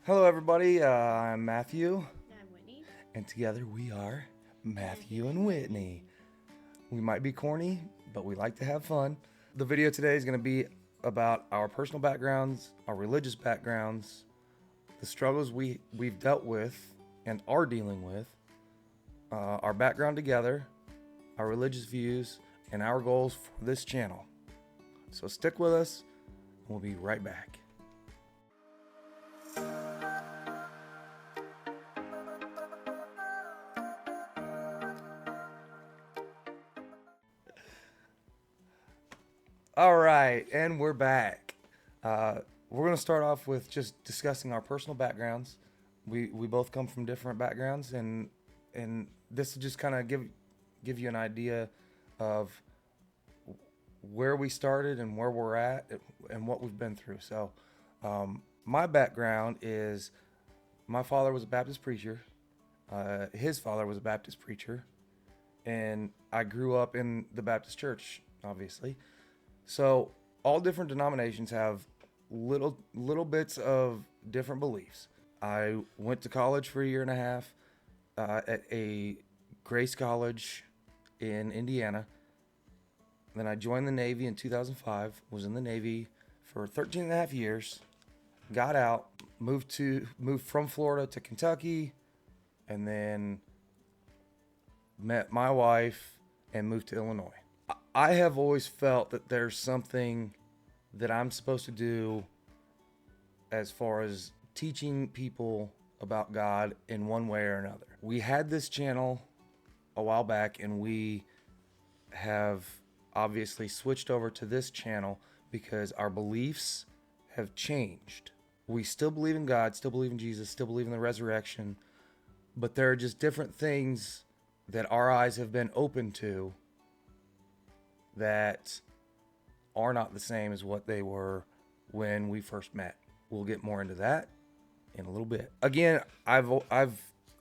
Hello, everybody. I'm Matthew, I'm Whitney. and together we are Matthew and Whitney. We might be corny, but we like to have fun. The video today is going to be about our personal backgrounds, our religious backgrounds, the struggles we've dealt with and are dealing with, our background together, our religious views, and our goals for this channel. So stick with us, and we'll be right back. All right, and we're back. We're going to start off with just discussing our personal backgrounds. We both come from different backgrounds, and this will just kind of give you an idea of where we started and where we're at and what we've been through. So, my background is my father was a Baptist preacher. His father was a Baptist preacher, and I grew up in the Baptist church, obviously. So all different denominations have little bits of different beliefs. I went to college for a year and a half at a Grace College in Indiana. Then I joined the Navy in 2005. Was in the Navy for 13 and a half years. Got out, moved from Florida to Kentucky, and then met my wife and moved to Illinois. I have always felt that there's something that I'm supposed to do as far as teaching people about God in one way or another. We had this channel a while back, and we have obviously switched over to this channel because our beliefs have changed. We still believe in God, still believe in Jesus, still believe in the resurrection, but there are just different things that our eyes have been open to that are not the same as what they were when we first met. We'll get more into that in a little bit. Again, I've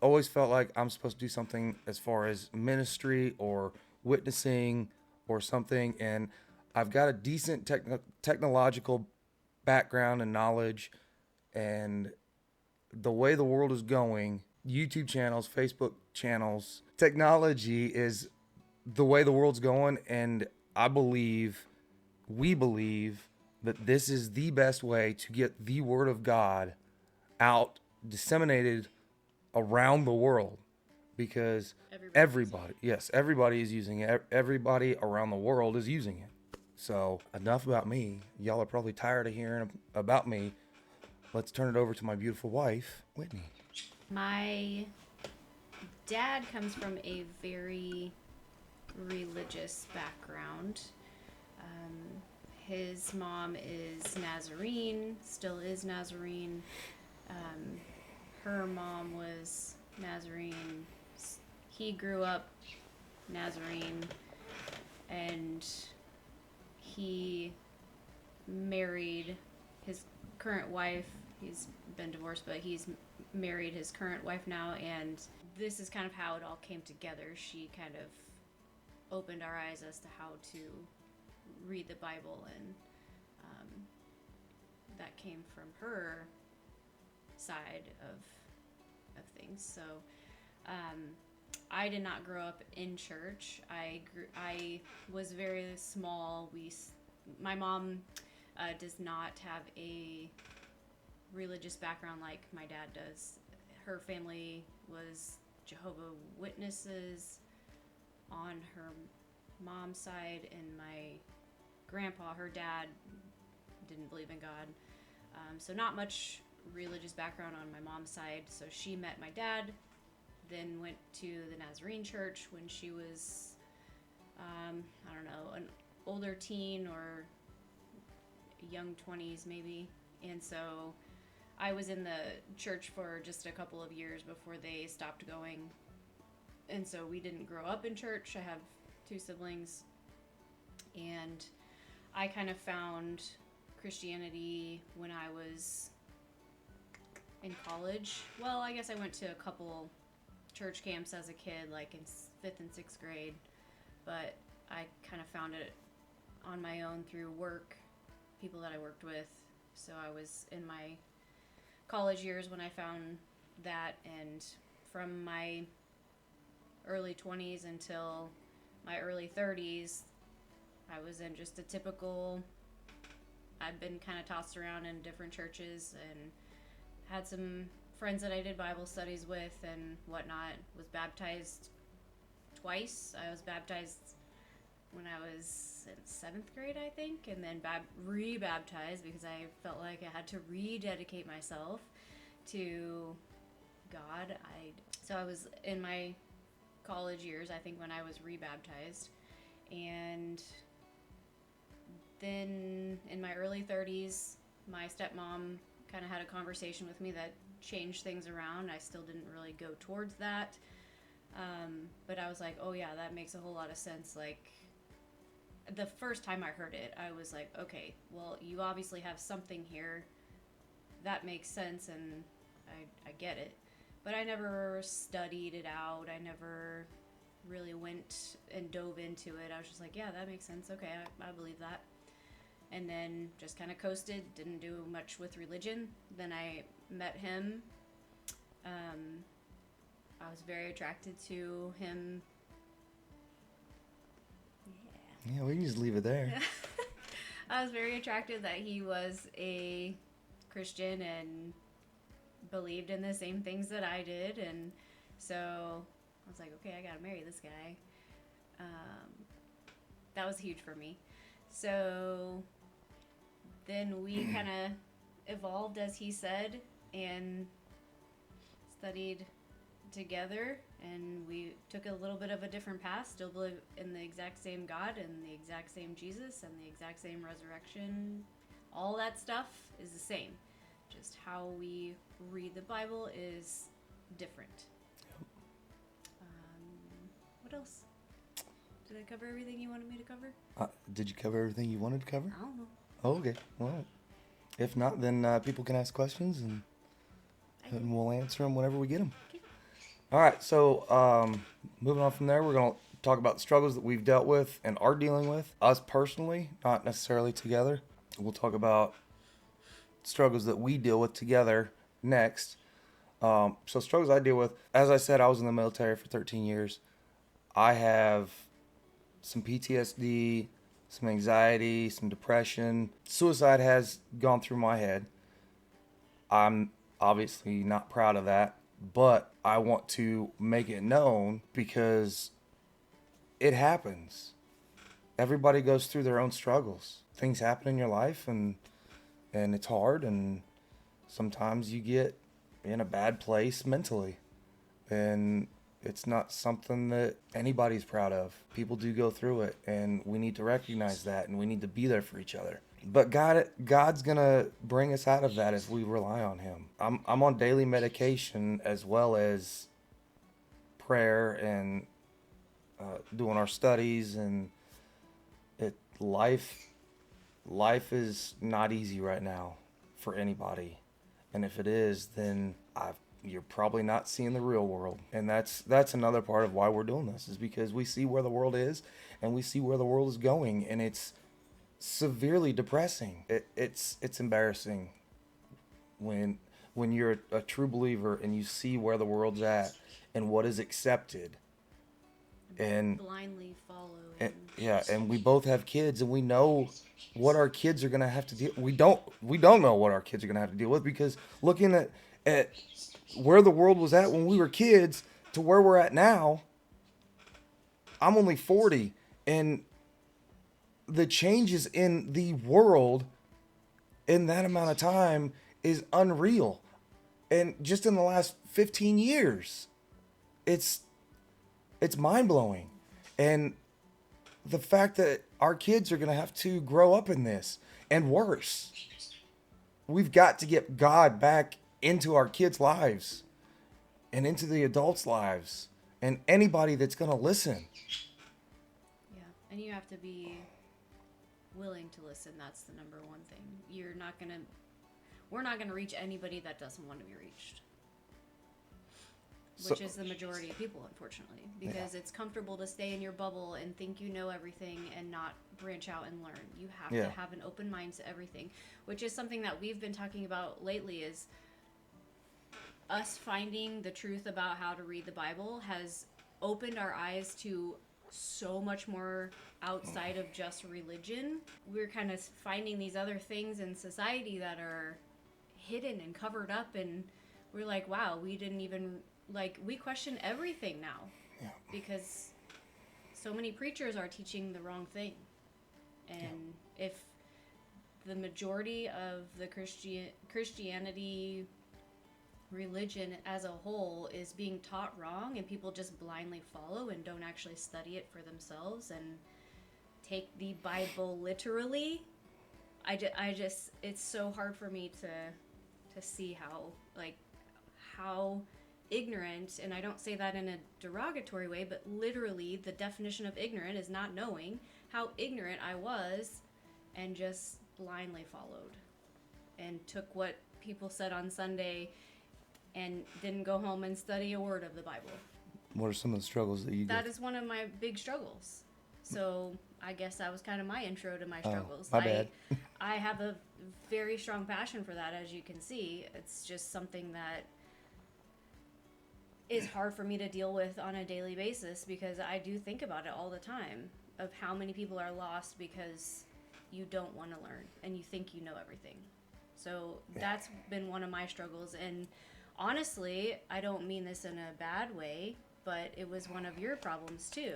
always felt like I'm supposed to do something as far as ministry or witnessing or something, and I've got a decent technological background and knowledge, and the way the world is going, YouTube channels, Facebook channels, technology is the way the world's going, and we believe that this is the best way to get the word of God out, disseminated around the world, because everybody is using it. Everybody around the world is using it. So enough about me. Y'all are probably tired of hearing about me. Let's turn it over to my beautiful wife, Whitney. My dad comes from a very religious background. His mom is Nazarene, still is Nazarene. Her mom was Nazarene. He grew up Nazarene, and he married his current wife. He's been divorced, but he's married his current wife now, and this is kind of how it all came together. She kind of opened our eyes as to how to read the Bible, and that came from her side of things. So I did not grow up in church. I was very small. My mom does not have a religious background like my dad does. Her family was Jehovah Witnesses on her mom's side, and my grandpa, her dad, didn't believe in God. So not much religious background on my mom's side. So she met my dad, then went to the Nazarene church when she was, I don't know, an older teen or young 20s maybe. And so I was in the church for just a couple of years before they stopped going. And so we didn't grow up in church. I have two siblings. And I kind of found Christianity when I was in college. Well, I guess I went to a couple church camps as a kid, like in 5th and 6th grade. But I kind of found it on my own through work, people that I worked with. So I was in my college years when I found that, and from my early 20s until my early 30s, I was in just a typical, I've been kind of tossed around in different churches and had some friends that I did Bible studies with and whatnot. Was baptized twice. I was baptized when I was in 7th grade, I think, and then re-baptized because I felt like I had to rededicate myself to God. So I was in my college years, I think, when I was rebaptized, and then in my early 30s, my stepmom kind of had a conversation with me that changed things around. I still didn't really go towards that, but I was like, oh yeah, that makes a whole lot of sense. Like, the first time I heard it, I was like, okay, well, you obviously have something here that makes sense, and I get it. But I never studied it out. I never really went and dove into it. I was just like, yeah, that makes sense. Okay, I believe that. And then just kind of coasted, didn't do much with religion. Then I met him. I was very attracted to him. Yeah, we can just leave it there. I was very attracted that he was a Christian and believed in the same things that I did, and so I was like, okay, I gotta marry this guy. That was huge for me. So then we kind of evolved, as he said, and studied together, and we took a little bit of a different path. Still believe in the exact same God and the exact same Jesus and the exact same resurrection. All that stuff is the same. Just how we read the Bible is different. What else? Did I cover everything you wanted me to cover? Did you cover everything you wanted to cover? I don't know. Oh, okay. Well, if not, then people can ask questions, and we'll answer them whenever we get them. Okay. All right. So moving on from there, we're going to talk about the struggles that we've dealt with and are dealing with. Us personally, not necessarily together. We'll talk about struggles that we deal with together next. So struggles I deal with, as I said, I was in the military for 13 years. I have some PTSD, some anxiety, some depression. Suicide has gone through my head. I'm obviously not proud of that, but I want to make it known because it happens. Everybody goes through their own struggles. Things happen in your life, and it's hard, and sometimes you get in a bad place mentally, and it's not something that anybody's proud of. People do go through it, and we need to recognize that, and we need to be there for each other. But God's gonna bring us out of that if we rely on Him. I'm on daily medication as well as prayer and doing our studies, and life is not easy right now for anybody. And if it is, then you're probably not seeing the real world. And that's another part of why we're doing this, is because we see where the world is and we see where the world is going, and it's severely depressing. It's embarrassing when you're a true believer and you see where the world's at and what is accepted. And blindly follow. And we both have kids, and we know what our kids are gonna have to deal. We don't know what our kids are gonna have to deal with, because looking at where the world was at when we were kids to where we're at now, I'm only 40, and the changes in the world in that amount of time is unreal. And just in the last 15 years, it's mind-blowing. And the fact that our kids are going to have to grow up in this, and worse. We've got to get God back into our kids' lives and into the adults' lives and anybody that's going to listen. Yeah, and you have to be willing to listen. That's the number one thing. We're not going to reach anybody that doesn't want to be reached. Which is the majority of people, unfortunately, because it's comfortable to stay in your bubble and think you know everything and not branch out and learn. You have to have an open mind to everything, which is something that we've been talking about lately, is us finding the truth about how to read the Bible has opened our eyes to so much more outside of just religion. We're kind of finding these other things in society that are hidden and covered up, and we're like, wow, we didn't even, like, we question everything now. Yeah. Because so many preachers are teaching the wrong thing. And if the majority of the Christianity religion as a whole is being taught wrong, and people just blindly follow and don't actually study it for themselves and take the Bible literally, I just it's so hard for me to see how ignorant, and I don't say that in a derogatory way, but literally the definition of ignorant is not knowing, how ignorant I was and just blindly followed and took what people said on Sunday and didn't go home and study a word of the Bible. What are some of the struggles that you That get? is one of my big struggles. So I guess that was kind of my intro to my struggles. My bad. I have a very strong passion for that, as you can see. It's just something that is hard for me to deal with on a daily basis, because I do think about it all the time of how many people are lost because you don't want to learn and you think you know everything. So that's been one of my struggles. And honestly, I don't mean this in a bad way, but it was one of your problems too.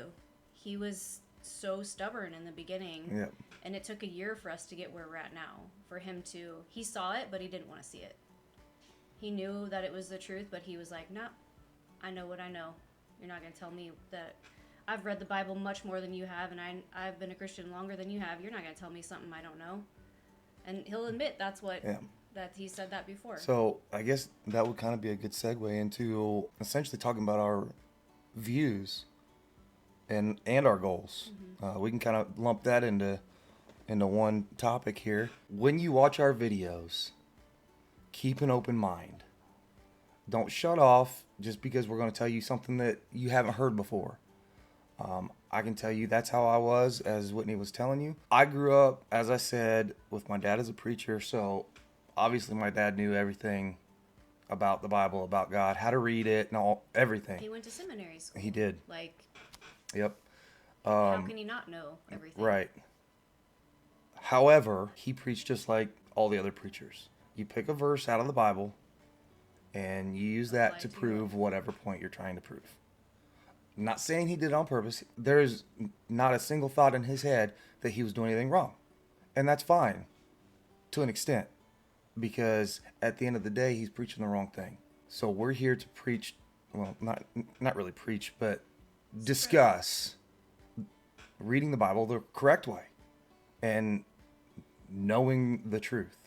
He was so stubborn in the beginning, Yep. and it took a year for us to get where we're at now. For him to, he saw it, but he didn't want to see it. He knew that it was the truth, but he was like, no, I know what I know. You're not going to tell me that. I've read the Bible much more than you have, and I've been a Christian longer than you have. You're not going to tell me something I don't know. And he'll admit that's what, that he said that before. So I guess that would kind of be a good segue into essentially talking about our views and our goals. We can kind of lump that into one topic here. When you watch our videos, keep an open mind. Don't shut off just because we're going to tell you something that you haven't heard before. I can tell you that's how I was, as Whitney was telling you. I grew up, as I said, with my dad as a preacher, so obviously my dad knew everything about the Bible, about God, how to read it, and everything. He went to seminary school. He did. Like, Yep. how can he not know everything? Right. However, he preached just like all the other preachers. You pick a verse out of the Bible, and you use that Apply to it to prove your whatever point you're trying to prove. I'm not saying he did it on purpose. There's not a single thought in his head that he was doing anything wrong. And that's fine, to an extent, because at the end of the day, he's preaching the wrong thing. So we're here to preach, well, not really preach, but discuss reading the Bible the correct way and knowing the truth.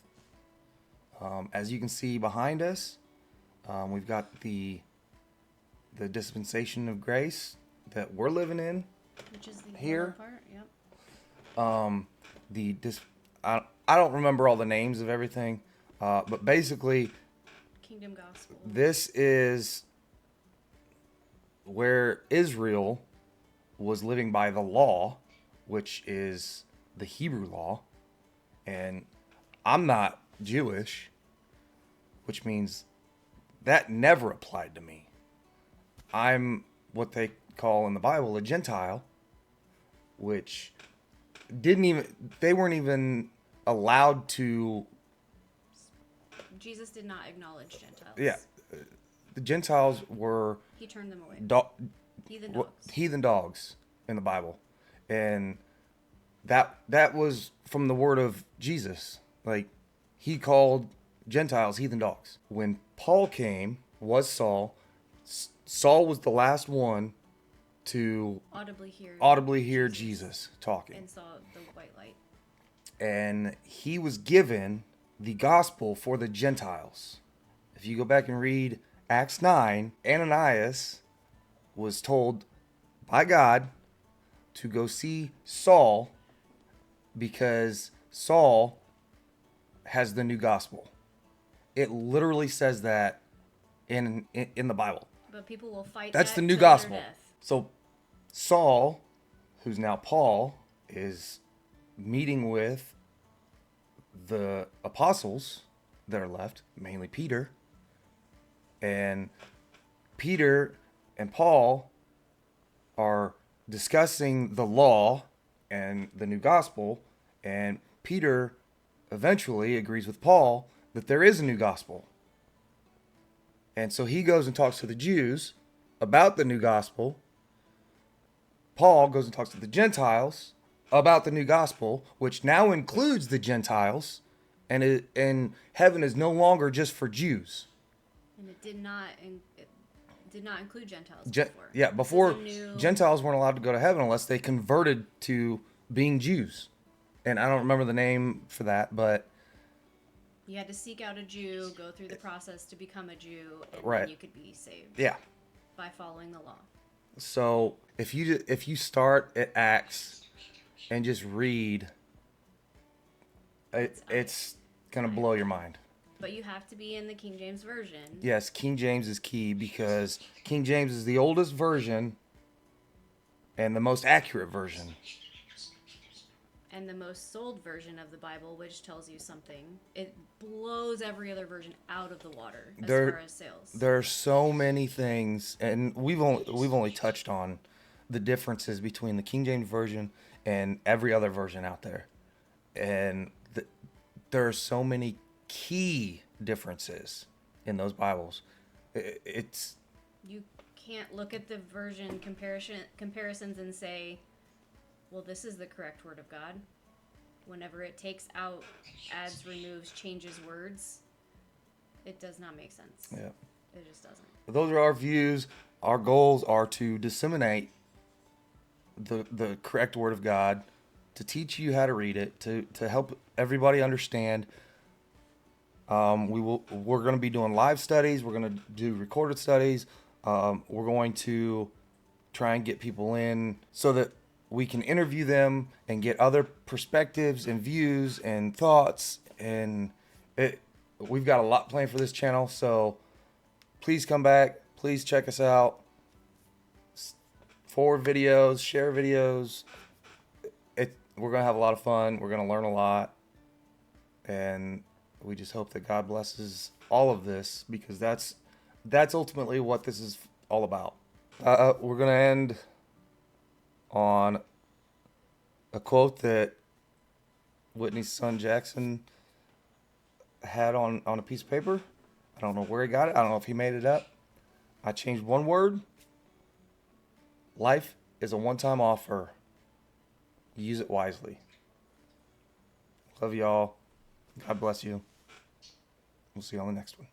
As you can see behind us, we've got the dispensation of grace that we're living in. Which is the Here. part, yep. I don't remember all the names of everything, but basically Kingdom gospel. this is where Israel was living by the law, which is the Hebrew law. And I'm not Jewish, which means that never applied to me. I'm what they call in the Bible a Gentile, which they weren't even allowed to. Jesus did not acknowledge Gentiles. Yeah, the Gentiles were He turned them away. Heathen what- dogs. heathen dogs in the Bible, and that was from the word of Jesus. Like, he called Gentiles heathen dogs. When Paul came, was Saul. Saul was the last one to audibly hear Jesus talking. and saw the white light. And he was given the gospel for the Gentiles. If you go back and read Acts 9, Ananias was told by God to go see Saul because Saul has the new gospel. It literally says that in the Bible. But people will fight That's that the new till their gospel. death. So Saul, who's now Paul, is meeting with the apostles that are left, mainly Peter, And Peter and Paul are discussing the law and the new gospel, and Peter eventually agrees with Paul that there is a new gospel. And so he goes and talks to the Jews about the new gospel. Paul goes and talks to the Gentiles about the new gospel, which now includes the Gentiles, and heaven is no longer just for Jews. And it did not include Gentiles before. Yeah, before new... Gentiles weren't allowed to go to heaven unless they converted to being Jews. And I don't remember the name for that, but you had to seek out a Jew, go through the process to become a Jew, and right. then you could be saved. Yeah. By following the law. So if you start at Acts and just read, it's gonna blow your mind. But you have to be in the King James Version. Yes, King James is key because King James is the oldest version and the most accurate version. And the most sold version of the Bible, which tells you something. It blows every other version out of the water as far as sales. There are so many things, and we've only touched on the differences between the King James Version and every other version out there. And there are so many key differences in those Bibles. It's you can't look at the version comparisons and say, well, this is the correct word of God. Whenever it takes out, adds, removes, changes words, it does not make sense. Yeah. It just doesn't. Those are our views. Our goals are to disseminate the correct word of God, to teach you how to read it, to help everybody understand. We're going to be doing live studies. We're going to do recorded studies. We're going to try and get people in so that we can interview them and get other perspectives and views and thoughts. And we've got a lot planned for this channel. So please come back. Please check us out. Forward videos, share videos. We're going to have a lot of fun. We're going to learn a lot. And we just hope that God blesses all of this, because that's ultimately what this is all about. We're going to end on a quote that Whitney's son Jackson had on a piece of paper. I don't know where he got it. I don't know if he made it up. I changed one word. Life is a one-time offer. Use it wisely. Love y'all. God bless you. We'll see you on the next one.